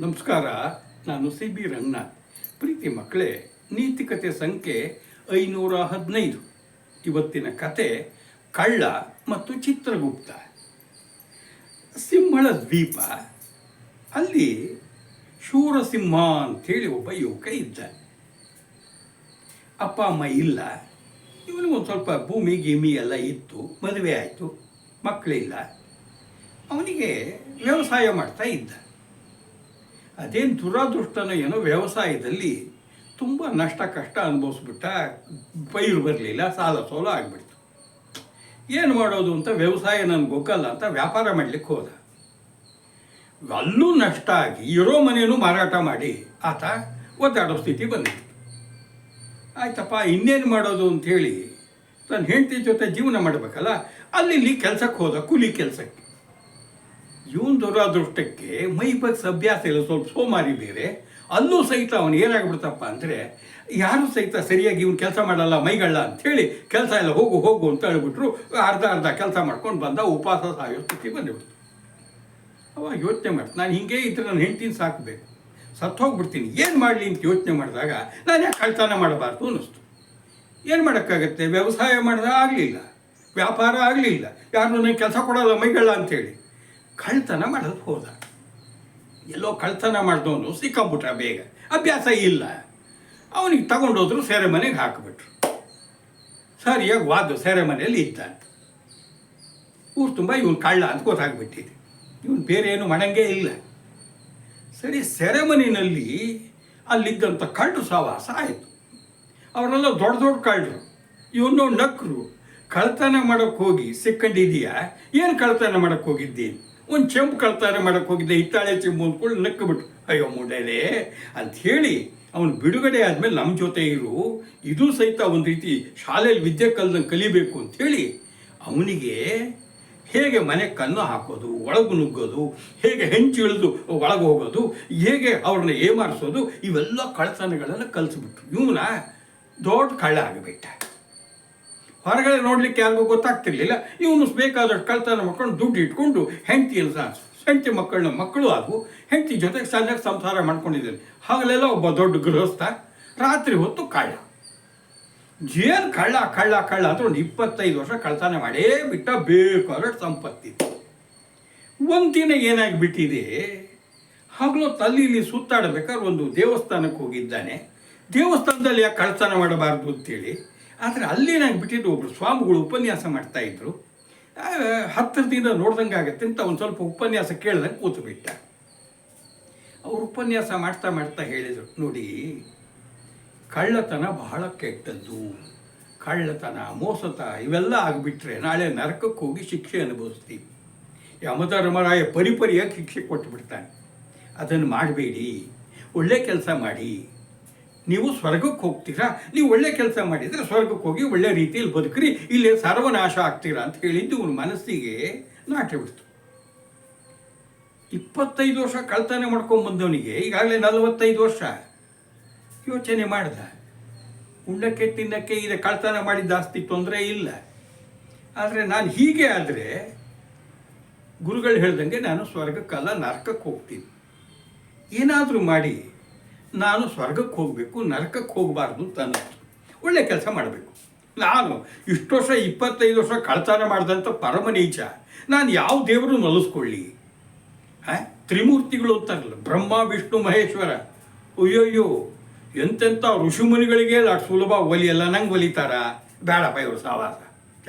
ನಮಸ್ಕಾರ. ನಾನು CB ರಂಗನಾಥ್. ಪ್ರೀತಿ ಮಕ್ಕಳೇ, ನೀತಿಕತೆ ಸಂಖ್ಯೆ 515. ಇವತ್ತಿನ ಕತೆ ಕಳ್ಳ ಮತ್ತು ಚಿತ್ರಗುಪ್ತ. ಸಿಂಹಳ ದ್ವೀಪ, ಅಲ್ಲಿ ಶೂರಸಿಂಹ ಅಂಥೇಳಿ ಒಬ್ಬ ಯುವಕ ಇದ್ದ. ಅಪ್ಪ ಅಮ್ಮ ಇಲ್ಲ. ಇವನಿಗೆ ಒಂದು ಸ್ವಲ್ಪ ಭೂಮಿ ಗೀಮಿ ಎಲ್ಲ ಇತ್ತು. ಮದುವೆ ಆಯಿತು, ಮಕ್ಕಳಿಲ್ಲ. ಅವನಿಗೆ ವ್ಯವಸಾಯ ಮಾಡ್ತಾ ಇದ್ದ. ಅದೇನು ದುರಾದೃಷ್ಟನೋ ಏನೋ, ವ್ಯವಸಾಯದಲ್ಲಿ ತುಂಬ ನಷ್ಟ ಕಷ್ಟ ಅನುಭವಿಸ್ಬಿಟ್ಟ. ಪೈರು ಬರಲಿಲ್ಲ, ಸಾಲ ಸೋಲ ಆಗಿಬಿಡ್ತು. ಏನು ಮಾಡೋದು ಅಂತ ವ್ಯವಸಾಯ ನನಗೆ ಗೊತ್ತಲ್ಲ ಅಂತ ವ್ಯಾಪಾರ ಮಾಡಲಿಕ್ಕೆ ಹೋದ. ಅಲ್ಲೂ ನಷ್ಟ ಆಗಿ ಇರೋ ಮನೆಯೂ ಮಾರಾಟ ಮಾಡಿ ಆತ ಒದ್ದಾಡೋ ಸ್ಥಿತಿ ಬಂದಿತ್ತು. ಆಯ್ತಪ್ಪ, ಇನ್ನೇನು ಮಾಡೋದು ಅಂಥೇಳಿ ತನ್ನ ಹೆಂಡತಿ ಜೊತೆ ಜೀವನ ಮಾಡಬೇಕಲ್ಲ, ಅಲ್ಲಿ ಕೆಲಸಕ್ಕೆ ಹೋದ, ಕೂಲಿ ಕೆಲಸಕ್ಕೆ. ಇವನ್ ದುರಾದೃಷ್ಟಕ್ಕೆ ಮೈ ಬಗ್ಸ್ ಅಭ್ಯಾಸ ಇಲ್ಲ, ಸ್ವಲ್ಪ ಸೋಮಾರಿ ಬೇರೆ. ಅಲ್ಲೂ ಸಹಿತ ಅವನು ಏನಾಗ್ಬಿಡ್ತಪ್ಪ ಅಂದರೆ, ಯಾರೂ ಸಹಿತ ಸರಿಯಾಗಿ ಇವನು ಕೆಲಸ ಮಾಡಲ್ಲ, ಮೈಗಳ್ಳ ಅಂಥೇಳಿ ಕೆಲಸ ಎಲ್ಲ ಹೋಗು ಅಂತ ಹೇಳ್ಬಿಟ್ರು. ಅರ್ಧ ಕೆಲಸ ಮಾಡ್ಕೊಂಡು ಬಂದ, ಉಪವಾಸ ಸಾಯೋ ಸ್ಥಿತಿ ಬಂದುಬಿಡ್ತು. ಅವಾಗ ಯೋಚನೆ ಮಾಡ್ತೀನಿ, ನಾನು ಹಿಂಗೆ ಇದ್ರೆ ನನ್ನ ಹೆಂಡ್ತಿನ ಸಾಕಬೇಕು, ಸತ್ತು ಹೋಗ್ಬಿಡ್ತೀನಿ, ಏನು ಮಾಡಲಿ ಅಂತ ಯೋಚನೆ ಮಾಡಿದಾಗ ನಾನು ಯಾಕೆ ಕಳ್ತನ ಮಾಡಬಾರ್ದು ಅನ್ನಿಸ್ತು. ಏನು ಮಾಡೋಕ್ಕಾಗತ್ತೆ, ವ್ಯವಸಾಯ ಮಾಡಿದ ಆಗಲಿಲ್ಲ, ವ್ಯಾಪಾರ ಆಗಲಿಲ್ಲ, ಯಾರು ನನಗೆ ಕೆಲಸ ಕೊಡೋಲ್ಲ ಮೈಗಳ್ಳ ಅಂಥೇಳಿ ಕಳ್ತನ ಮಾಡೋದು ಹೋದ. ಎಲ್ಲೋ ಕಳ್ತನ ಮಾಡಿದವನು ಸಿಕ್ಕಾಬಿಟ್ಟ, ಬೇಗ ಅಭ್ಯಾಸ ಇಲ್ಲ. ಅವನಿಗೆ ತಗೊಂಡೋದ್ರು ಸೆರೆಮನೆಗೆ ಹಾಕಿಬಿಟ್ರು. ಸರಿಯಾಗಿ ವಾದ ಸೆರೆಮನೆಯಲ್ಲಿ ಇದ್ದಾನೆ. ಊರು ತುಂಬ ಇವನು ಕಳ್ಳ ಅಂತ ಗೊತ್ತಾಗ್ಬಿಟ್ಟಿದೆ. ಇವನು ಬೇರೆ ಏನು ಮಾಡಂಗೇ ಇಲ್ಲ. ಸರಿ, ಸೆರೆಮನೆಯಲ್ಲಿ ಅಲ್ಲಿದ್ದಂಥ ಕಳ್ಳರು ಸಹವಾಸ ಆಯಿತು. ಅವರೆಲ್ಲ ದೊಡ್ಡ ದೊಡ್ಡ ಕಳ್ಳರು. ಇವನು ನಕ್ಕರು. ಕಳ್ತನ ಮಾಡೋಕ್ಕೆ ಹೋಗಿ ಸಿಕ್ಕಂಡಿದೀಯಾ, ಏನು ಕಳ್ತನ ಮಾಡೋಕ್ಕೆ ಹೋಗಿದ್ದೀನಿ? ಒಂದು ಚೆಂಪು ಕಳ್ತನ ಮಾಡೋಕ್ಕೆ ಹೋಗಿದ್ದೆ, ಹಿತ್ತಾಳೆ ಚೆಂಬು ಅಂದ್ಕೊಂಡು ನಕ್ಕಬಿಟ್ಟು, ಅಯ್ಯೋ ಮುಂಡಲೇ ಅಂಥೇಳಿ ಅವನು ಬಿಡುಗಡೆ ಆದಮೇಲೆ ನಮ್ಮ ಜೊತೆ ಇರು, ಇದು ಸಹಿತ ಒಂದು ರೀತಿ ಶಾಲೆಯಲ್ಲಿ ವಿದ್ಯೆ ಕಲ್ದಂಗೆ ಕಲಿಬೇಕು ಅಂಥೇಳಿ ಅವನಿಗೆ ಹೇಗೆ ಮನೆ ಕನ್ನು ಹಾಕೋದು, ಒಳಗು ನುಗ್ಗೋದು, ಹೇಗೆ ಹೆಂಚು ಇಳಿದು ಒಳಗೆ ಹೋಗೋದು, ಹೇಗೆ ಅವ್ರನ್ನ ಏಮಾರಿಸೋದು, ಇವೆಲ್ಲ ಕಳ್ತನಗಳನ್ನು ಕಲಿಸ್ಬಿಟ್ರು. ಇವನ ದೊಡ್ಡ ಕಳ್ಳ ಆಗಿಬಿಟ್ಟ. ಹೊರಗಡೆ ನೋಡಲಿಕ್ಕೆ ಯಾರಿಗೂ ಗೊತ್ತಾಗ್ತಿರ್ಲಿಲ್ಲ. ಇವನು ಬೇಕಾದಷ್ಟು ಕಳ್ತನ ಮಾಡ್ಕೊಂಡು ದುಡ್ಡು ಇಟ್ಕೊಂಡು ಹೆಂಡತಿ ಮಕ್ಕಳು ಹಾಗೂ ಹೆಂಡತಿ ಜೊತೆಗೆ ಸಣ್ಣಗೆ ಸಂಸಾರ ಮಾಡ್ಕೊಂಡಿದ್ದಾನೆ. ಹಾಗಲೆಲ್ಲ ಒಬ್ಬ ದೊಡ್ಡ ಗೃಹಸ್ಥ. ರಾತ್ರಿ ಹೊತ್ತು ಕಳ್ಳ. ಜೇನು ಕಳ್ಳ ಅಂದ್ರೆ ಒಂದು 25 ವರ್ಷ ಕಳ್ತನ ಮಾಡೇ ಬಿಟ್ಟ. ಬೇಕಾದಷ್ಟು ಸಂಪತ್ತಿತ್ತು. ಒಂದಿನ ಏನಾಗಿಬಿಟ್ಟಿದೆ, ಹಗಲು ತಲ್ಲಿಲಿ ಸುತ್ತಾಡಬೇಕಾದ್ರೆ ಒಂದು ದೇವಸ್ಥಾನಕ್ಕೆ ಹೋಗಿದ್ದಾನೆ. ದೇವಸ್ಥಾನದಲ್ಲಿ ಯಾಕೆ ಕಳ್ತನ ಮಾಡಬಾರ್ದು ಅಂತೇಳಿ. ಆದರೆ ಅಲ್ಲೇನಾಗ್ಬಿಟ್ಟಿದ್ದು, ಒಬ್ಬರು ಸ್ವಾಮಿಗಳು ಉಪನ್ಯಾಸ ಮಾಡ್ತಾಯಿದ್ರು. ಹತ್ತಿರದಿಂದ ನೋಡ್ದಂಗೆ ಆಗತ್ತೆ ಅಂತ ಒಂದು ಸ್ವಲ್ಪ ಉಪನ್ಯಾಸ ಕೇಳ್ದಂಗೆ ಕೂತುಬಿಟ್ಟ. ಅವರು ಉಪನ್ಯಾಸ ಮಾಡ್ತಾ ಹೇಳಿದರು, ನೋಡಿ, ಕಳ್ಳತನ ಬಹಳ ಕೆಟ್ಟದ್ದು. ಕಳ್ಳತನ, ಮೋಸತ ಇವೆಲ್ಲ ಆಗಿಬಿಟ್ರೆ ನಾಳೆ ನರಕಕ್ಕೆ ಹೋಗಿ ಶಿಕ್ಷೆ ಅನುಭವಿಸ್ತೀವಿ. ಯಮಧರ್ಮರಾಯ ಪರಿಪರಿಯಾಗಿ ಶಿಕ್ಷೆ ಕೊಟ್ಟುಬಿಡ್ತಾನೆ. ಅದನ್ನು ಮಾಡಬೇಡಿ, ಒಳ್ಳೆ ಕೆಲಸ ಮಾಡಿ. ನೀವು ಸ್ವರ್ಗಕ್ಕೆ ಹೋಗ್ತೀರಾ, ನೀವು ಒಳ್ಳೆ ಕೆಲಸ ಮಾಡಿದರೆ ಸ್ವರ್ಗಕ್ಕೆ ಹೋಗಿ ಒಳ್ಳೆ ರೀತಿಯಲ್ಲಿ ಬದುಕ್ರಿ, ಇಲ್ಲೇ ಸರ್ವನಾಶ ಆಗ್ತೀರಾ ಅಂತ ಹೇಳಿದ್ದು ಇವನ ಮನಸ್ಸಿಗೆ ನಾಟಿಬಿಡ್ತು. 25 ವರ್ಷ ಕಳ್ತನ ಮಾಡ್ಕೊಂಡ್ಬಂದವನಿಗೆ ಈಗಾಗಲೇ 45 ವರ್ಷ. ಯೋಚನೆ ಮಾಡ್ದ, ಉಣ್ಣಕ್ಕೆ ತಿನ್ನಕ್ಕೆ ಇದೆ, ಕಳ್ತನ ಮಾಡಿ ಜಾಸ್ತಿ ತೊಂದರೆ ಇಲ್ಲ. ಆದರೆ ನಾನು ಹೀಗೆ ಆದರೆ ಗುರುಗಳು ಹೇಳ್ದಂಗೆ ನಾನು ಸ್ವರ್ಗಕ್ಕಲ್ಲ ನರಕಕ್ಕೆ ಹೋಗ್ತೀನಿ. ಏನಾದರೂ ಮಾಡಿ ನಾನು ಸ್ವರ್ಗಕ್ಕೆ ಹೋಗಬೇಕು, ನರಕಕ್ಕೆ ಹೋಗಬಾರ್ದು ಅಂತ ಅನ್ನಿಸ್ತು. ಒಳ್ಳೆ ಕೆಲಸ ಮಾಡಬೇಕು. ನಾನು ಇಷ್ಟು ವರ್ಷ 25 ವರ್ಷ ಕಳ್ತನ ಮಾಡಿದಂಥ ಪರಮನೀಚ, ನಾನು ಯಾವ ದೇವರು ನಲಿಸ್ಕೊಳ್ಳಿ? ತ್ರಿಮೂರ್ತಿಗಳು ಅಂತಾರಲ್ಲ, ಬ್ರಹ್ಮ ವಿಷ್ಣು ಮಹೇಶ್ವರ. ಅಯ್ಯೋಯ್ಯೋ, ಎಂತೆಂಥ ಋಷಿಮುನಿಗಳಿಗೆ ಅಷ್ಟು ಸುಲಭ ಒಲಿಯಲ್ಲ, ನಂಗೆ ಒಲಿತಾರ? ಬೇಡಪ್ಪ ಇವರು ಸಹವಾಸ. ಛ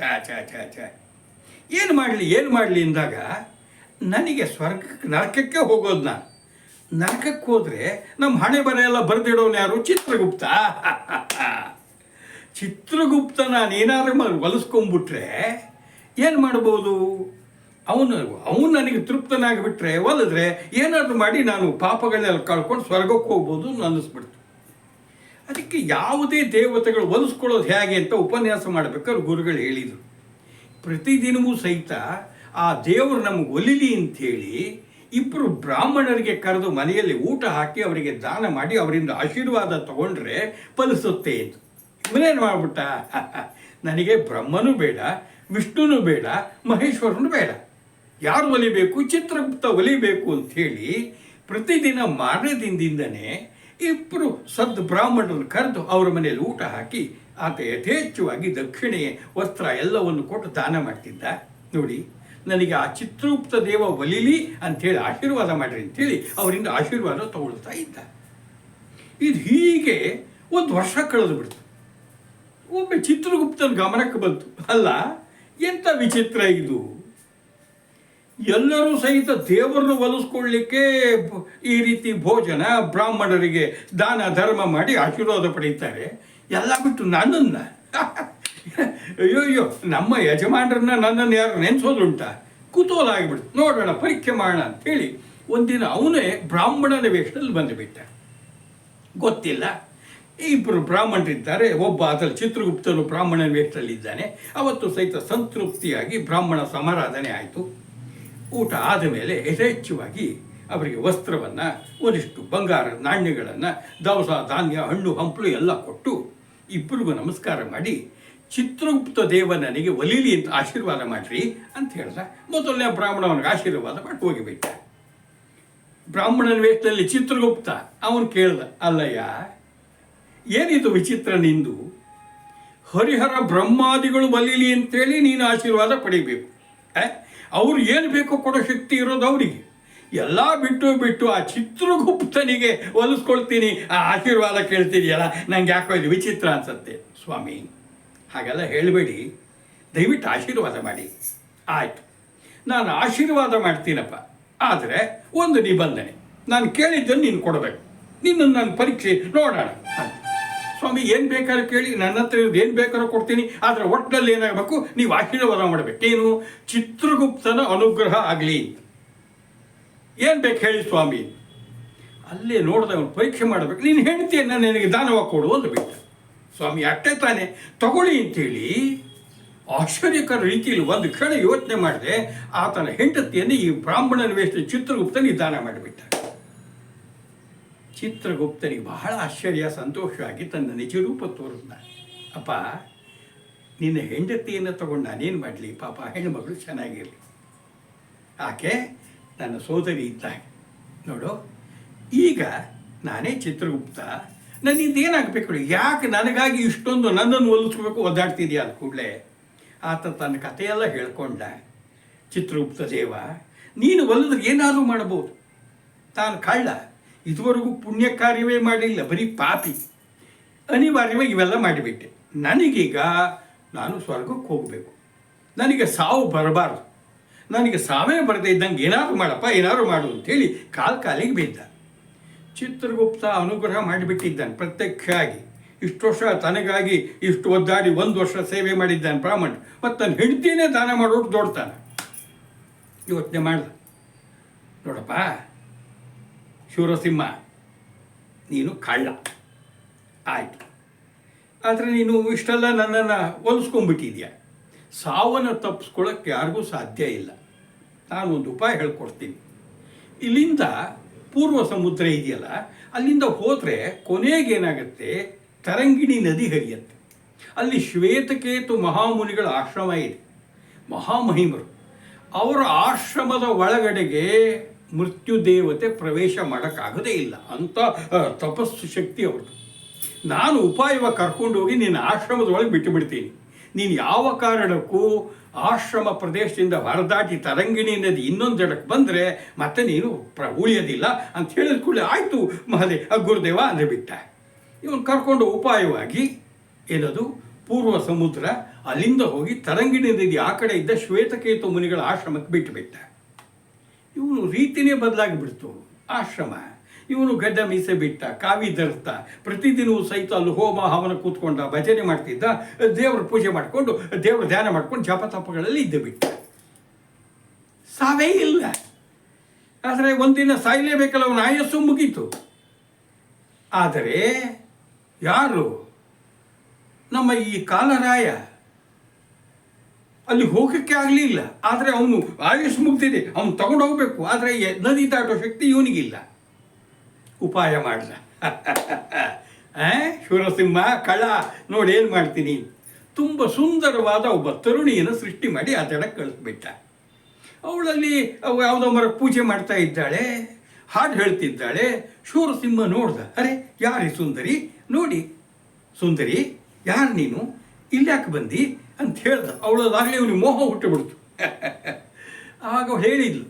ಏನು ಮಾಡಲಿ ಅಂದಾಗ ನನಗೆ ನರಕಕ್ಕೆ ಹೋಗೋದು. ನಾನು ನರಕಕ್ಕೆ ಹೋದರೆ ನಮ್ಮ ಹಣೆ ಬರ ಎಲ್ಲ ಬರೆದಿಡೋನು ಯಾರು? ಚಿತ್ರಗುಪ್ತ. ಚಿತ್ರಗುಪ್ತ ನಾನು ಏನಾದ್ರು ಹೊಲಿಸ್ಕೊಂಡ್ಬಿಟ್ರೆ ಏನು ಮಾಡ್ಬೋದು? ಅವನು ನನಗೆ ತೃಪ್ತನಾಗಿಬಿಟ್ರೆ, ಒಲಿದ್ರೆ ಏನಾದರೂ ಮಾಡಿ ನಾನು ಪಾಪಗಳನ್ನೆಲ್ಲ ಕಳ್ಕೊಂಡು ಸ್ವರ್ಗಕ್ಕೆ ಹೋಗ್ಬೋದು ಅನ್ನಿಸ್ಬಿಡ್ತು. ಅದಕ್ಕೆ ಯಾವುದೇ ದೇವತೆಗಳು ಹೊಲಿಸ್ಕೊಳ್ಳೋದು ಹೇಗೆ ಅಂತ ಉಪನ್ಯಾಸ ಮಾಡಬೇಕಾದ್ರೆ ಗುರುಗಳು ಹೇಳಿದರು. ಪ್ರತಿದಿನವೂ ಸಹಿತ ಆ ದೇವರು ನಮಗೆ ಒಲಿಲಿ ಅಂಥೇಳಿ 2 ಬ್ರಾಹ್ಮಣರಿಗೆ ಕರೆದು ಮನೆಯಲ್ಲಿ ಊಟ ಹಾಕಿ ಅವರಿಗೆ ದಾನ ಮಾಡಿ ಅವರಿಂದ ಆಶೀರ್ವಾದ ತಗೊಂಡ್ರೆ ಫಲಿಸುತ್ತೆ ಅಂತ. ಇವನೇನು ಮಾಡ್ಬಿಟ್ಟ, ನನಗೆ ಬ್ರಹ್ಮನೂ ಬೇಡ, ವಿಷ್ಣುನೂ ಬೇಡ, ಮಹೇಶ್ವರನು ಬೇಡ, ಯಾರು ಒಲಿಬೇಕು? ಚಿತ್ರಗುಪ್ತ ಒಲಿಬೇಕು ಅಂಥೇಳಿ ಪ್ರತಿದಿನ ಮಾರನೇ ದಿನದಿಂದನೇ ಇಬ್ಬರು ಸದ್ ಬ್ರಾಹ್ಮಣರನ್ನು ಕರೆದು ಅವರ ಮನೆಯಲ್ಲಿ ಊಟ ಹಾಕಿ ಆತ ಯಥೇಚ್ಛವಾಗಿ ದಕ್ಷಿಣೆ ವಸ್ತ್ರ ಎಲ್ಲವನ್ನು ಕೊಟ್ಟು ದಾನ ಮಾಡ್ತಿದ್ದ. ನೋಡಿ, ನನಗೆ ಆ ಚಿತ್ರಗುಪ್ತ ದೇವ ಒಲಿಲಿ ಅಂಥೇಳಿ ಆಶೀರ್ವಾದ ಮಾಡಿರಿ ಅಂತೇಳಿ ಅವರಿಂದ ಆಶೀರ್ವಾದ ತಗೊಳ್ತಾ ಇದ್ದ. ಇದು ಹೀಗೆ ಒಂದು ವರ್ಷ ಕಳೆದು ಬಿಡ್ತು. ಒಬ್ಬ ಚಿತ್ರಗುಪ್ತನ ಗಮನಕ್ಕೆ ಬಂತು, ಅಲ್ಲ ಎಂಥ ವಿಚಿತ್ರ ಇದು, ಎಲ್ಲರೂ ಸಹಿತ ದೇವರನ್ನು ಒಲಿಸ್ಕೊಳ್ಳಿಕ್ಕೆ ಈ ರೀತಿ ಭೋಜನ ಬ್ರಾಹ್ಮಣರಿಗೆ ದಾನ ಧರ್ಮ ಮಾಡಿ ಆಶೀರ್ವಾದ ಪಡೀತಾರೆ, ಎಲ್ಲ ಬಿಟ್ಟು ನನ್ನನ್ನು ಅಯ್ಯೋ ನಮ್ಮ ಯಜಮಾನರನ್ನ ನನ್ನನ್ನು ಯಾರು ನೆನೆಸೋದುಂಟ, ಕುತೂಹಲ ಆಗಿಬಿಡ್ತು, ನೋಡೋಣ ಪರೀಕ್ಷೆ ಮಾಡೋಣ ಅಂಥೇಳಿ ಒಂದಿನ ಅವನೇ ಬ್ರಾಹ್ಮಣನ ವೇಷದಲ್ಲಿ ಬಂದುಬಿಟ್ಟ. ಗೊತ್ತಿಲ್ಲ, ಇಬ್ಬರು ಬ್ರಾಹ್ಮಣರಿದ್ದಾರೆ, ಒಬ್ಬ ಅದರಲ್ಲಿ ಚಿತ್ರಗುಪ್ತನು ಬ್ರಾಹ್ಮಣನ ವೇಷದಲ್ಲಿದ್ದಾನೆ. ಅವತ್ತು ಸಹಿತ ಸಂತೃಪ್ತಿಯಾಗಿ ಬ್ರಾಹ್ಮಣ ಸಮಾರಾಧನೆ ಆಯಿತು. ಊಟ ಆದ ಮೇಲೆ ಯಥೇಚ್ಛವಾಗಿ ಅವರಿಗೆ ವಸ್ತ್ರವನ್ನು, ಒಂದಿಷ್ಟು ಬಂಗಾರ ನಾಣ್ಯಗಳನ್ನು, ದವಸ ಧಾನ್ಯ, ಹಣ್ಣು ಹಂಪಲು ಎಲ್ಲ ಕೊಟ್ಟು ಇಬ್ಬರಿಗೂ ನಮಸ್ಕಾರ ಮಾಡಿ ಚಿತ್ರಗುಪ್ತ ದೇವ ನನಗೆ ಒಲಿಲಿ ಅಂತ ಆಶೀರ್ವಾದ ಮಾಡಿರಿ ಅಂತ ಹೇಳ್ದ. ಮೊದಲನೇ ಬ್ರಾಹ್ಮಣ ಅವನಿಗೆ ಆಶೀರ್ವಾದ ಮಾಡಿ ಹೋಗಿಬಿಟ್ಟ. ಬ್ರಾಹ್ಮಣನ ವೇಷದಲ್ಲಿ ಚಿತ್ರಗುಪ್ತ ಅವನು ಕೇಳ್ದ, ಅಲ್ಲಯ್ಯ ಏನಿದು ವಿಚಿತ್ರ ನಿಂದು, ಹರಿಹರ ಬ್ರಹ್ಮಾದಿಗಳು ಒಲಿಲಿ ಅಂತೇಳಿ ನೀನು ಆಶೀರ್ವಾದ ಪಡಿಬೇಕು, ಅವ್ರು ಏನು ಬೇಕೋ ಕೊಡೋ ಶಕ್ತಿ ಇರೋದು ಅವರಿಗೆ, ಎಲ್ಲ ಬಿಟ್ಟು ಆ ಚಿತ್ರಗುಪ್ತನಿಗೆ ಒಲಿಸ್ಕೊಳ್ತೀನಿ, ಆ ಆಶೀರ್ವಾದ ಕೇಳ್ತಿದೆಯಲ್ಲ, ನಂಗೆ ಯಾಕೋ ಇದು ವಿಚಿತ್ರ ಅನ್ಸತ್ತೆ. ಸ್ವಾಮಿ ಹಾಗೆಲ್ಲ ಹೇಳಬೇಡಿ, ದಯವಿಟ್ಟು ಆಶೀರ್ವಾದ ಮಾಡಿ. ಆಯಿತು, ನಾನು ಆಶೀರ್ವಾದ ಮಾಡ್ತೀನಪ್ಪ, ಆದರೆ ಒಂದು ನಿಬಂಧನೆ, ನಾನು ಕೇಳಿದ್ದನ್ನು ನೀನು ಕೊಡಬೇಕು, ನಿನ್ನನ್ನು ನಾನು ಪರೀಕ್ಷೆ ನೋಡೋಣ ಅಂತ. ಸ್ವಾಮಿ ಏನು ಬೇಕಾದ್ರೂ ಕೇಳಿ, ನನ್ನ ಹತ್ರ ಏನು ಬೇಕಾದ್ರೂ ಕೊಡ್ತೀನಿ, ಆದರೆ ಒಟ್ಟಿನಲ್ಲಿ ಏನಾಗಬೇಕು, ನೀವು ಆಶೀರ್ವಾದ ಮಾಡಬೇಕು. ಏನು? ಚಿತ್ರಗುಪ್ತನ ಅನುಗ್ರಹ ಆಗಲಿ. ಏನು ಬೇಕು ಹೇಳಿ ಸ್ವಾಮಿ. ಅಲ್ಲೇ ನೋಡಿದ ಅವನು ಪರೀಕ್ಷೆ ಮಾಡಬೇಕು. ನೀನು ಹೆಂಡ್ತಿಯನ್ನು ನನಗೆ ದಾನವಾಗಿ ಕೊಡು ಅಂತ ಬಿಟ್ಟ. ಸ್ವಾಮಿ ಅಷ್ಟೇ ತಾನೇ, ತಗೊಳ್ಳಿ ಅಂತೇಳಿ ಆಶ್ಚರ್ಯಕರ ರೀತಿಯಲ್ಲಿ ಒಂದು ಕ್ಷಣ ಯೋಚನೆ ಮಾಡಿದೆ, ಆತನ ಹೆಂಡತಿಯನ್ನು ಈ ಬ್ರಾಹ್ಮಣನ ವೇಷ ಚಿತ್ರಗುಪ್ತನಿಗೆ ದಾನ ಮಾಡಿಬಿಟ್ಟ. ಚಿತ್ರಗುಪ್ತನಿಗೆ ಬಹಳ ಆಶ್ಚರ್ಯ, ಸಂತೋಷವಾಗಿ ತನ್ನ ನಿಜರೂಪ ತೋರಿದ. ಅಪ್ಪ, ನಿನ್ನ ಹೆಂಡತಿಯನ್ನು ತಗೊಂಡು ನಾನೇನು ಮಾಡಲಿ, ಪಾಪ ಹೆಣ್ಣುಮಗಳು ಚೆನ್ನಾಗಿರಲಿ, ಆಕೆ ನನ್ನ ಸೋದರಿ ಇದ್ದಾಗ ನೋಡು, ಈಗ ನಾನೇ ಚಿತ್ರಗುಪ್ತ, ನನ್ನಿಂದ ಏನಾಗಬೇಕು, ಯಾಕೆ ನನಗಾಗಿ ಇಷ್ಟೊಂದು ನನ್ನನ್ನು ಒಲಿಸ್ಕೋಬೇಕು ಒದ್ದಾಡ್ತಿದ್ಯಾ ಅಂತ ಕೂಡಲೇ ಆತ ತನ್ನ ಕಥೆಯೆಲ್ಲ ಹೇಳ್ಕೊಂಡ. ಚಿತ್ರಗುಪ್ತ ದೇವ, ನೀನು ಒಲಿದ್ರೆ ಏನಾದರೂ ಮಾಡ್ಬೋದು, ತಾನು ಕಳ್ಳ, ಇದುವರೆಗೂ ಪುಣ್ಯ ಕಾರ್ಯವೇ ಮಾಡಿಲ್ಲ, ಬರೀ ಪಾಪಿ, ಅನಿವಾರ್ಯವಾಗಿ ಇವೆಲ್ಲ ಮಾಡಿಬಿಟ್ಟೆ. ನನಗೀಗ ನಾನು ಸ್ವರ್ಗಕ್ಕೆ ಹೋಗಬೇಕು, ನನಗೆ ಸಾವು ಬರಬಾರ್ದು, ನನಗೆ ಸಾವೇ ಬರದೇ ಇದ್ದಂಗೆ ಏನಾದರೂ ಮಾಡಪ್ಪ, ಏನಾದರೂ ಮಾಡು ಅಂತೇಳಿ ಕಾಲಿಗೆ ಬಿದ್ದ. ಚಿತ್ರಗುಪ್ತ ಅನುಗ್ರಹ ಮಾಡಿಬಿಟ್ಟಿದ್ದಾನೆ ಪ್ರತ್ಯಕ್ಷ ಆಗಿ. ಇಷ್ಟು ವರ್ಷ ತನಗಾಗಿ ಇಷ್ಟು ಒದ್ದಾಡಿ 1 ವರ್ಷ ಸೇವೆ ಮಾಡಿದ್ದಾನೆ ಬ್ರಾಹ್ಮಣ, ಮತ್ತು ತನ್ನ ಹೆಂಡತಿನೇ ದಾನ ಮಾಡೋರು ದೊಡ್ತಾನೆ. ಯೋಚನೆ ಮಾಡ್ದ, ನೋಡಪ್ಪ ಶೂರಸಿಂಹ, ನೀನು ಕಳ್ಳ ಆಯಿತು, ಆದರೆ ನೀನು ಇಷ್ಟೆಲ್ಲ ನನ್ನನ್ನು ಒಲಿಸ್ಕೊಂಡ್ಬಿಟ್ಟಿದ್ಯಾ, ಸಾವನ್ನು ತಪ್ಪಿಸ್ಕೊಳ್ಳೋಕ್ಕೆ ಯಾರಿಗೂ ಸಾಧ್ಯ ಇಲ್ಲ. ನಾನು ಒಂದು ಉಪಾಯ ಹೇಳ್ಕೊಡ್ತೀನಿ. ಇಲ್ಲಿಂದ ಪೂರ್ವ ಸಮುದ್ರ ಇದೆಯಲ್ಲ, ಅಲ್ಲಿಂದ ಹೋದರೆ ಕೊನೆಗೇನಾಗುತ್ತೆ, ತರಂಗಿಣಿ ನದಿ ಹರಿಯುತ್ತೆ. ಅಲ್ಲಿ ಶ್ವೇತಕೇತು ಮಹಾಮುನಿಗಳ ಆಶ್ರಮ ಇದೆ, ಮಹಾಮಹಿಮರು. ಅವರ ಆಶ್ರಮದ ಒಳಗಡೆಗೆ ಮೃತ್ಯು ದೇವತೆ ಪ್ರವೇಶ ಮಾಡೋಕ್ಕಾಗದೇ ಇಲ್ಲ, ಅಂಥ ತಪಸ್ಸು ಶಕ್ತಿ ಅವ್ರದ್ದು. ನಾನು ಉಪಾಯವಾಗಿ ಕರ್ಕೊಂಡು ಹೋಗಿ ನಿನ್ನ ಆಶ್ರಮದ ಒಳಗೆ ಬಿಟ್ಟು ಬಿಡ್ತೀನಿ. ನೀನು ಯಾವ ಕಾರಣಕ್ಕೂ ಆಶ್ರಮ ಪ್ರದೇಶದಿಂದ ಹೊರದಾಟಿ ತರಂಗಿಣಿ ನದಿ ಇನ್ನೊಂದು ಜಡಕ್ಕೆ ಬಂದರೆ ಮತ್ತೆ ನೀನು ಉಳಿಯೋದಿಲ್ಲ ಅಂತ ಹೇಳಿದ ಕೂಡಲೇ ಆಯಿತು ಗುರುದೇವ ಅಂದರೆ ಬಿಟ್ಟ. ಇವನು ಕರ್ಕೊಂಡು ಉಪಾಯವಾಗಿ ಏನದು ಪೂರ್ವ ಸಮುದ್ರ, ಅಲ್ಲಿಂದ ಹೋಗಿ ತರಂಗಿಣಿ ನದಿ ಆ ಕಡೆ ಇದ್ದ ಶ್ವೇತಕೇತು ಮುನಿಗಳ ಆಶ್ರಮಕ್ಕೆ ಬಿಟ್ಟುಬಿಟ್ಟ. ಇವನು ರೀತಿನೇ ಬದಲಾಗಿಬಿಡ್ತು ಆಶ್ರಮ. ಇವನು ಗಡ್ಡ ಮೀಸೆ ಬಿಟ್ಟ, ಕಾವಿ ಧರಿಸ್ತಾ, ಪ್ರತಿದಿನವೂ ಸಹಿತ ಅಲ್ಲಿ ಹೋಮ ಹವನ ಕೂತ್ಕೊಂಡ, ಭಜನೆ ಮಾಡ್ತಿದ್ದ, ದೇವರ ಪೂಜೆ ಮಾಡಿಕೊಂಡು, ದೇವರ ಧ್ಯಾನ ಮಾಡ್ಕೊಂಡು ಜಪ ತಪಗಳಲ್ಲಿ ಇದ್ದ ಬಿಟ್ಟ. ಸಾವೇ ಇಲ್ಲ. ಆದರೆ ಒಂದಿನ ಸಾಯಲೇಬೇಕಲ್ಲ, ಅವನ ಆಯಸ್ಸು ಮುಗೀತು. ಆದರೆ ಯಾರು? ನಮ್ಮ ಈ ಕಾಲರಾಯ ಅಲ್ಲಿ ಹೋಗೋಕ್ಕೆ ಆಗಲಿಲ್ಲ. ಆದರೆ ಅವನು ಆಯುಷ್ ಮುಗ್ದಿದೆ, ಅವನು ತಗೊಂಡು ಹೋಗಬೇಕು, ಆದರೆ ನದಿ ದಾಟೋ ಶಕ್ತಿ ಇವನಿಗಿಲ್ಲ. ಉಪಾಯ ಮಾಡ್ದ. ಶೂರಸಿಂಹ ಕಳ್ಳ, ನೋಡಿ ಏನು ಮಾಡ್ತೀನಿ. ತುಂಬ ಸುಂದರವಾದ ಒಬ್ಬ ತರುಣಿಯನ್ನು ಸೃಷ್ಟಿ ಮಾಡಿ ಆ ದಡಕ್ಕೆ ಕಳಿಸ್ಬಿಟ್ಟ. ಅವಳಲ್ಲಿ ಯಾವುದೋ ಮರ ಪೂಜೆ ಮಾಡ್ತಾ ಇದ್ದಾಳೆ. ಹಾಡು ಹೇಳ್ತಿದ್ದಾಳೆ. ಶೂರಸಿಂಹ ನೋಡ್ದ, ಅರೆ ಯಾರೇ ಸುಂದರಿ, ನೋಡಿ ಸುಂದರಿ ಯಾರು ನೀನು, ಇಲ್ಯಾಕೆ ಬಂದಿ ಅಂತ ಹೇಳ್ದ. ಅವಳದಾಗಲೇ ಅವನಿಗೆ ಮೋಹ ಹುಟ್ಟುಬಿಡ್ತು. ಆಗ ಅವಳು ಹೇಳಿದ್ಲು,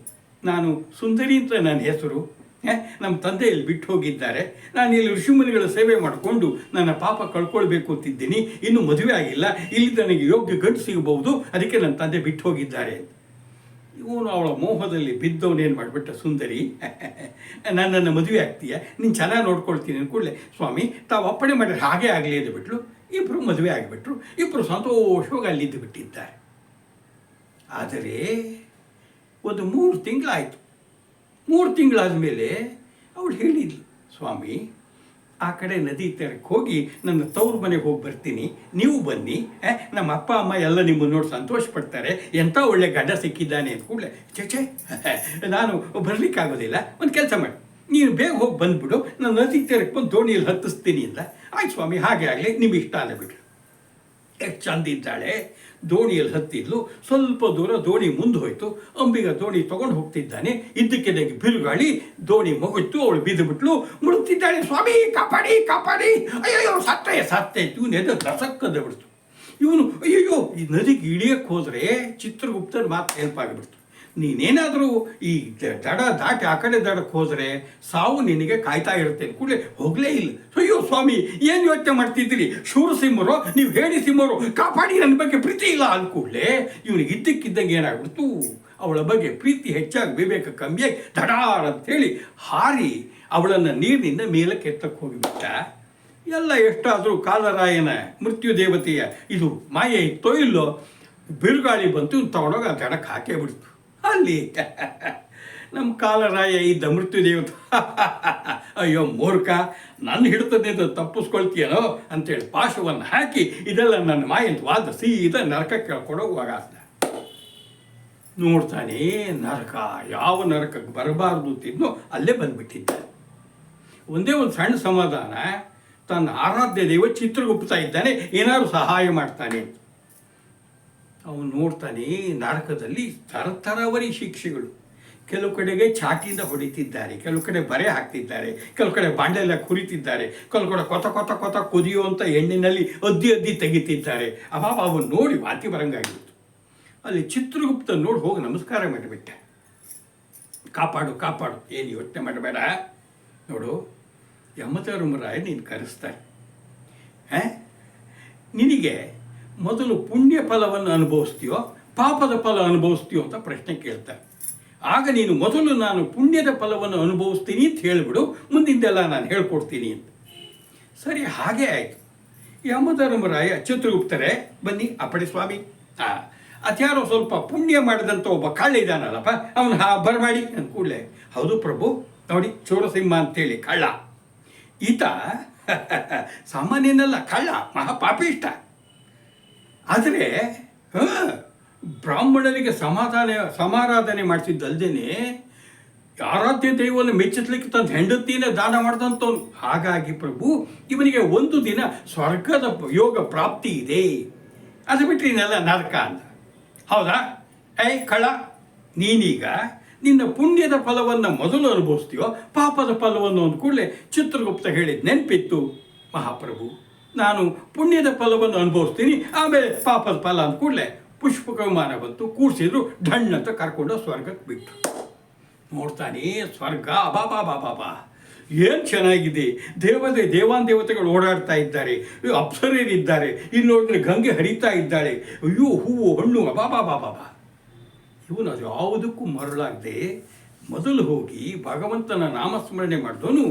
ನಾನು ಸುಂದರಿ ಅಂತ ನನ್ನ ಹೆಸರು, ನಮ್ಮ ತಂದೆ ಇಲ್ಲಿ ಬಿಟ್ಟು ಹೋಗಿದ್ದಾರೆ, ನಾನು ಇಲ್ಲಿ ಋಷಿಮುನಿಗಳ ಸೇವೆ ಮಾಡಿಕೊಂಡು ನನ್ನ ಪಾಪ ಕಳ್ಕೊಳ್ಬೇಕು ಅಂತಿದ್ದೀನಿ, ಇನ್ನೂ ಮದುವೆ ಆಗಿಲ್ಲ, ಇಲ್ಲಿ ನನಗೆ ಯೋಗ್ಯ ಗಂಟು ಸಿಗಬಹುದು, ಅದಕ್ಕೆ ನನ್ನ ತಂದೆ ಬಿಟ್ಟು ಹೋಗಿದ್ದಾರೆ. ಇವನು ಅವಳ ಮೋಹದಲ್ಲಿ ಬಿದ್ದವನೇನು ಮಾಡಿಬಿಟ್ಟ, ಸುಂದರಿ ನನ್ನನ್ನು ಮದುವೆ ಆಗ್ತೀಯ, ನೀನು ಚೆನ್ನಾಗಿ ನೋಡ್ಕೊಳ್ತೀನಿ ಅಂದ್ಕೂಡಲೇ ಸ್ವಾಮಿ ತಾವು ಅಪ್ಪಣೆ ಮಾಡಿದ್ರೆ ಹಾಗೆ ಆಗಲಿ ಎಂದು ಬಿಟ್ಲು. ಇಬ್ಬರು ಮದುವೆ ಆಗಿಬಿಟ್ರು, ಇಬ್ಬರು ಸಂತೋಷವಾಗಿ ಅಲ್ಲಿದ್ದು ಬಿಟ್ಟಿದ್ದಾರೆ. ಆದರೆ ಒಂದು 3 ತಿಂಗಳಾಯಿತು. 3 ತಿಂಗಳಾದ ಮೇಲೆ ಅವಳು ಹೇಳಿದ್ಲು, ಸ್ವಾಮಿ ಆ ಕಡೆ ನದಿ ತೀರಕ್ಕೆ ಹೋಗಿ ನನ್ನ ತವ್ರ ಮನೆಗೆ ಹೋಗಿ ಬರ್ತೀನಿ, ನೀವು ಬನ್ನಿ, ನಮ್ಮ ಅಪ್ಪ ಅಮ್ಮ ಎಲ್ಲ ನಿಮ್ಮನ್ನು ನೋಡಿ ಸಂತೋಷ ಪಡ್ತಾರೆ, ಎಂಥ ಒಳ್ಳೆ ಗಂಡ ಸಿಕ್ಕಿದ್ದಾನೆ ಅಂತ ಕೂಡಲೇ ಚೇಚೆ ನಾನು ಬರಲಿಕ್ಕಾಗೋದಿಲ್ಲ, ಒಂದು ಕೆಲಸ ಮಾಡಿ ನೀನು ಬೇಗ ಹೋಗಿ ಬಂದುಬಿಡು, ನಾನು ನದಿ ತೀರಕ್ಕೆ ಬಂದು ದೋಣಿಯಲ್ಲಿ ಹತ್ತಿಸ್ತೀನಿ ಅಂತ. ಆಯ್ತು ಸ್ವಾಮಿ ಹಾಗೆ ಆಗಲಿ, ನಿಮ್ಗೆ ಇಷ್ಟ ಅಲ್ಲ ಬಿಡ್ರಿ. ಎಷ್ಟು ಚಂದ ಇದ್ದಾಳೆ, ದೋಣಿಯಲ್ಲಿ ಹತ್ತಿದ್ಲು. ಸ್ವಲ್ಪ ದೂರ ದೋಣಿ ಮುಂದೆ ಹೋಯ್ತು. ಅಂಬಿಗ ದೋಣಿ ತೊಗೊಂಡು ಹೋಗ್ತಿದ್ದಾನೆ, ಇದ್ದಕ್ಕಿದ್ದಾಗೆ ಬಿರುಗಾಳಿ, ದೋಣಿ ಮಗುತ್ತು, ಅವಳು ಬಿದ್ದು ಬಿಟ್ಲು, ಮುಳುಗ್ತಿದ್ದಾಳೆ. ಸ್ವಾಮಿ ಕಾಪಾಡಿ ಕಾಪಾಡಿ, ಅಯ್ಯೋ ಸತ್ತೆ ಇವನು ಎದ್ದು ದಸಕ್ಕದ ಬಿಡ್ತು. ಇವನು ಅಯ್ಯೋ ಈ ನದಿಗೆ ಇಳಿಯಕ್ಕೆ ಹೋದರೆ ಚಿತ್ರಗುಪ್ತನ ಮಾತು ನೆನಪಾಗಿಬಿಡ್ತು. ನೀನೇನಾದರೂ ಈ ದಡ ದಾಟಿ ಆ ಕಡೆ ದಡಕ್ಕೆ ಹೋದರೆ ಸಾವು ನಿನಗೆ ಕಾಯ್ತಾ ಇರುತ್ತೆ ಕೂಡಲೇ ಹೋಗಲೇ ಇಲ್ಲ. ಅಯ್ಯೋ ಸ್ವಾಮಿ ಏನು ಯೋಚನೆ ಮಾಡ್ತಿದ್ದೀರಿ, ಶೂರಸಿಂಹರು ನೀವು ಹೇಳಿ ಸಿಂಹರು, ಕಾಪಾಡಿ, ನನ್ನ ಬಗ್ಗೆ ಪ್ರೀತಿ ಇಲ್ಲ ಅಂದ್ಕೂಡಲೇ ಇವನಿಗೆ ಇದ್ದಕ್ಕಿದ್ದಂಗೆ ಏನಾಗ್ಬಿಡ್ತು, ಅವಳ ಬಗ್ಗೆ ಪ್ರೀತಿ ಹೆಚ್ಚಾಗಿ ವಿವೇಕ ಕಮ್ಮಿಯಾಗಿ ದಡಾರ್ ಅಂತೇಳಿ ಹಾರಿ ಅವಳನ್ನು ನೀರಿನಿಂದ ಮೇಲಕ್ಕೆ ಎತ್ತಕ್ಕೆ ಹೋಗಿಬಿಟ್ಟ. ಎಲ್ಲ ಎಷ್ಟಾದರೂ ಕಾಲರಾಯನ ಮೃತ್ಯು ದೇವತೆಯ ಇದು ಮಾಯೆ ಇತ್ತೋ ಇಲ್ಲೋ, ಬಿರುಗಾಳಿ ಬಂತು, ತಗೊಂಡೋಗಿ ಆ ದಡಕ್ಕೆ ಹಾಕೇ ಬಿಡ್ತು. ಅಲ್ಲಿ ನಮ್ಮ ಕಾಲರಾಯ ಇದ್ದ ಮೃತ್ಯು ದೇವತೆ ಅಯ್ಯೋ ಮೂರ್ಖ, ನನ್ನ ಹಿಡಿತದಿಂದ ತಪ್ಪಿಸ್ಕೊಳ್ತೀಯನೋ ಅಂತೇಳಿ ಪಾಶವನ್ನು ಹಾಕಿ ಇದೆಲ್ಲ ನನ್ನ ಮಾಯಂತ ವಾದ ಸೀದಾ ನರಕಕ್ಕೆ ಕೇಳ್ಕೊಡೋಗುವಾಗ ನೋಡ್ತಾನೆ, ನರಕ ಯಾವ ನರಕಕ್ಕೆ ಬರಬಾರ್ದು ತಿನ್ನೋ ಅಲ್ಲೇ ಬಂದ್ಬಿಟ್ಟಿದ್ದ. ಒಂದೇ ಒಂದು ಸಣ್ಣ ಸಮಾಧಾನ, ತನ್ನ ಆರಾಧ್ಯ ದೈವ ಚಿತ್ರಗುಪ್ತ ಇದ್ದಾನೆ, ಏನಾದ್ರು ಸಹಾಯ ಮಾಡ್ತಾನೆ. ಅವನು ನೋಡ್ತಾನೆ, ನರಕದಲ್ಲಿ ತರತರವರಿ ಶಿಕ್ಷೆಗಳು. ಕೆಲವು ಕಡೆಗೆ ಚಾಟಿಯಿಂದ ಹೊಡಿತಿದ್ದಾರೆ, ಕೆಲವು ಕಡೆ ಬರೆ ಹಾಕ್ತಿದ್ದಾರೆ, ಕೆಲವು ಕಡೆ ಬಾಂಡೆಲ್ಲ ಕುರಿತಿದ್ದಾರೆ, ಕೆಲವು ಕಡೆ ಕೊತ ಕೊತ ಕೊತ ಕುದಿಯುವಂಥ ಎಣ್ಣಿನಲ್ಲಿ ಅದ್ದಿ ತೆಗಿತಿದ್ದಾರೆ. ಅವಾಗ ಅವನು ನೋಡಿ ವಾಂತಿ ಬರಂಗಾಗಿತ್ತು. ಅಲ್ಲಿ ಚಿತ್ರಗುಪ್ತ ನೋಡಿ ಹೋಗಿ ನಮಸ್ಕಾರ ಮಾಡಿಬಿಟ್ಟೆ. ಕಾಪಾಡು ಕಾಪಾಡು, ಏನು ಯೋಚನೆ ಮಾಡಬೇಡ, ನೋಡು ಯಮಧರ್ಮರಾಯ ನೀನು ಕರೆಸ್ತಾರೆ, ನಿನಗೆ ಮೊದಲು ಪುಣ್ಯ ಫಲವನ್ನು ಅನುಭವಿಸ್ತೀಯೋ ಪಾಪದ ಫಲ ಅನುಭವಿಸ್ತೀಯೋ ಅಂತ ಪ್ರಶ್ನೆ ಕೇಳ್ತಾರೆ. ಆಗ ನೀನು ಮೊದಲು ನಾನು ಪುಣ್ಯದ ಫಲವನ್ನು ಅನುಭವಿಸ್ತೀನಿ ಅಂತ ಹೇಳಿಬಿಡು, ಮುಂದಿಂದೆಲ್ಲ ನಾನು ಹೇಳ್ಕೊಡ್ತೀನಿ ಅಂತ. ಸರಿ ಹಾಗೇ ಆಯಿತು. ಯಮಧರ್ಮರಾಯ ಚಿತ್ರಗುಪ್ತರೇ ಬನ್ನಿ ಅಪ್ಪಣೆ ಸ್ವಾಮಿ, ಅದ್ಯಾರೋ ಸ್ವಲ್ಪ ಪುಣ್ಯ ಮಾಡಿದಂಥ ಒಬ್ಬ ಕಳ್ಳ ಇದ್ದಾನಲ್ಲಪ್ಪ, ಅವನು ಬರಮಾಡಿ ಅಂದ ಕೂಡಲೇ, ಹೌದು ಪ್ರಭು, ನೋಡಿ ಚೋರಸಿಂಹ ಅಂತೇಳಿ ಕಳ್ಳ, ಈತ ಸಾಮಾನ್ಯನಲ್ಲ, ಕಳ್ಳ ಮಹಾಪಾಪಿಷ್ಟ. ಆದರೆ ಬ್ರಾಹ್ಮಣರಿಗೆ ಸಮಾರಾಧನೆ ಮಾಡಿಸಿದ್ದಲ್ದೇನೆ ಆರಾಧ್ಯ ದೈವವನ್ನು ಮೆಚ್ಚಿಸ್ಲಿಕ್ಕೆ ತಂದು ಹೆಂಡತಿನೇ ದಾನ ಮಾಡಿದಂಥವ್ನು. ಹಾಗಾಗಿ ಪ್ರಭು ಇವನಿಗೆ ಒಂದು ದಿನ ಸ್ವರ್ಗದ ಯೋಗ ಪ್ರಾಪ್ತಿ ಇದೆ, ಅದು ಬಿಟ್ಟರೆ ಇನ್ನೆಲ್ಲ ನರಕ ಅಂತ. ಹೌದಾ? ಕಳ್ಳ, ನೀನೀಗ ನಿನ್ನ ಪುಣ್ಯದ ಫಲವನ್ನು ಮೊದಲು ಅನುಭವಿಸ್ತೀಯೋ ಪಾಪದ ಫಲವನ್ನು ಅಂದ್ಕೂಡಲೇ ಚಿತ್ರಗುಪ್ತ ಹೇಳಿದ ನೆನಪಿತ್ತು, ಮಹಾಪ್ರಭು ನಾನು ಪುಣ್ಯದ ಫಲವನ್ನು ಅನುಭವಿಸ್ತೀನಿ, ಆಮೇಲೆ ಪಾಪದ ಫಲ ಅಂದ್ಕೂಡಲೇ ಪುಷ್ಪಕ ವಿಮಾನ ಬಂತು, ಕೂಡಿಸಿದ್ರು, ಢಣ್ಣ ಅಂತ ಕರ್ಕೊಂಡು ಸ್ವರ್ಗಕ್ಕೆ ಬಿಟ್ಟು. ನೋಡ್ತಾನೆ ಸ್ವರ್ಗ, ಬಾಬಾ ಏನು ಚೆನ್ನಾಗಿದೆ, ದೇವಾನ್ ದೇವತೆಗಳು ಓಡಾಡ್ತಾ ಇದ್ದಾರೆ, ಅಪ್ಸರೇರಿದ್ದಾರೆ, ಇಲ್ಲಿ ನೋಡಿದ್ರೆ ಗಂಗೆ ಹರಿತಾ ಇದ್ದಾಳೆ, ಅಯ್ಯೋ ಹೂವು ಹಣ್ಣು ಬಾಬಾ. ಇವನು ಅದು ಯಾವುದಕ್ಕೂ ಮರಳಾಗದೆ ಮೊದಲು ಹೋಗಿ ಭಗವಂತನ ನಾಮಸ್ಮರಣೆ ಮಾಡಿದವನು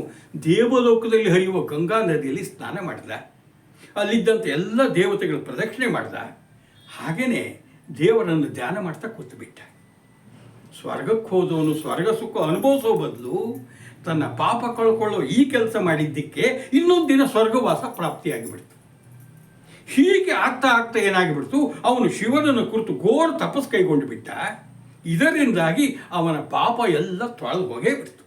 ದೇವಲೋಕದಲ್ಲಿ ಹರಿಯುವ ಗಂಗಾ ನದಿಯಲ್ಲಿ ಸ್ನಾನ ಮಾಡಿದ. ಅಲ್ಲಿದ್ದಂಥ ಎಲ್ಲ ದೇವತೆಗಳ ಪ್ರದಕ್ಷಿಣೆ ಮಾಡ್ದ. ಹಾಗೆಯೇ ದೇವರನ್ನು ಧ್ಯಾನ ಮಾಡ್ತಾ ಕೂತುಬಿಟ್ಟ. ಸ್ವರ್ಗಕ್ಕೆ ಹೋದವನು ಸ್ವರ್ಗ ಸುಖ ಅನುಭವಿಸೋ ಬದಲು ತನ್ನ ಪಾಪ ಕಳ್ಕೊಳ್ಳೋ ಈ ಕೆಲಸ ಮಾಡಿದ್ದಕ್ಕೆ ಇನ್ನೊಂದು ದಿನ ಸ್ವರ್ಗವಾಸ ಪ್ರಾಪ್ತಿಯಾಗಿಬಿಡ್ತು. ಹೀಗೆ ಆಗ್ತಾ ಏನಾಗಿಬಿಡ್ತು, ಅವನು ಶಿವನನ್ನು ಕುರಿತು ಘೋರ ತಪಸ್ ಕೈಗೊಂಡು ಬಿಟ್ಟ. ಇದರಿಂದಾಗಿ ಅವನ ಪಾಪ ಎಲ್ಲ ತೊಳೆದು ಹೋಗೇ ಬಿಡ್ತು.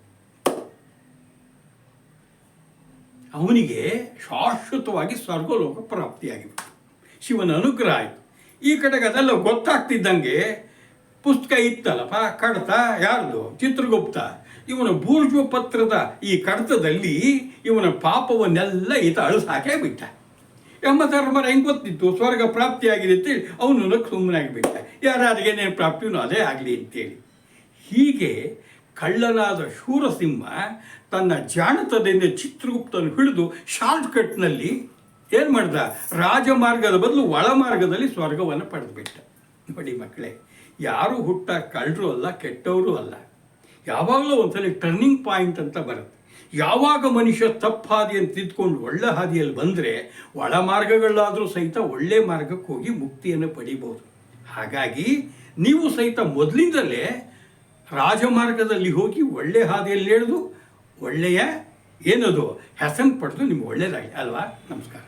ಅವನಿಗೆ ಶಾಶ್ವತವಾಗಿ ಸ್ವರ್ಗಲೋಕ ಪ್ರಾಪ್ತಿಯಾಗಿಬಿಡ್ತು. ಶಿವನ ಅನುಗ್ರಹ ಆಯಿತು. ಈ ಕಡೆಗೆ ಅದೆಲ್ಲ ಗೊತ್ತಾಗ್ತಿದ್ದಂಗೆ ಪುಸ್ತಕ ಇತ್ತಲ್ಲಪ್ಪ, ಕಡತ ಯಾರ್ದು, ಚಿತ್ರಗುಪ್ತ, ಇವನ ಬೂರ್ಜು ಪತ್ರದ ಈ ಕಡತದಲ್ಲಿ ಇವನ ಪಾಪವನ್ನೆಲ್ಲ ಈತ ಅಳಿಸಾಕೇ ಬಿಟ್ಟ. ಯಮಧರ್ಮರ ಹೆಂಗೆ ಗೊತ್ತಿತ್ತು ಸ್ವರ್ಗ ಪ್ರಾಪ್ತಿಯಾಗಿದೆ ಅಂತೇಳಿ ಅವನು ಸುಮ್ಮನಾಗಿಬಿಟ್ಟ. ಯಾರಿಗೆ ಏನೇನು ಪ್ರಾಪ್ತಿನೋ ಅದೇ ಆಗಲಿ ಅಂತೇಳಿ. ಹೀಗೆ ಕಳ್ಳನಾದ ಶೂರಸಿಂಹ ತನ್ನ ಜಾಣತದಿಂದ ಚಿತ್ರಗುಪ್ತನ ಹಿಡಿದು ಶಾರ್ಟ್ಕಟ್ನಲ್ಲಿ ಏನು ಮಾಡ್ದ, ರಾಜಮಾರ್ಗದ ಬದಲು ಒಳಮಾರ್ಗದಲ್ಲಿ ಸ್ವರ್ಗವನ್ನು ಪಡೆದುಬಿಟ್ಟ. ನೋಡಿ ಮಕ್ಕಳೇ, ಯಾರು ಹುಟ್ಟ ಕಳ್ಳರು ಅಲ್ಲ, ಕೆಟ್ಟವರು ಅಲ್ಲ. ಯಾವಾಗಲೂ ಒಂದ್ಸಲ ಟರ್ನಿಂಗ್ ಪಾಯಿಂಟ್ ಅಂತ ಬರುತ್ತೆ. ಯಾವಾಗ ಮನುಷ್ಯ ತಪ್ಪು ಹಾದಿಯನ್ನು ತಿದ್ಕೊಂಡು ಒಳ್ಳೆ ಹಾದಿಯಲ್ಲಿ ಬಂದರೆ ಒಳ ಮಾರ್ಗಗಳಾದರೂ ಸಹಿತ ಒಳ್ಳೆ ಮಾರ್ಗಕ್ಕೆ ಹೋಗಿ ಮುಕ್ತಿಯನ್ನು ಪಡಿಬೋದು. ಹಾಗಾಗಿ ನೀವು ಸಹಿತ ಮೊದಲಿಂದಲೇ ರಾಜಮಾರ್ಗದಲ್ಲಿ ಹೋಗಿ ಒಳ್ಳೆ ಹಾದಿಯಲ್ಲಿ ಎಳೆದು ಒಳ್ಳೆಯ ಏನದು ಹೆಸರು ಪಡೆದು ನಿಮ್ಗೆ ಒಳ್ಳೆಯದಾಗಿ ಅಲ್ವಾ. ನಮಸ್ಕಾರ.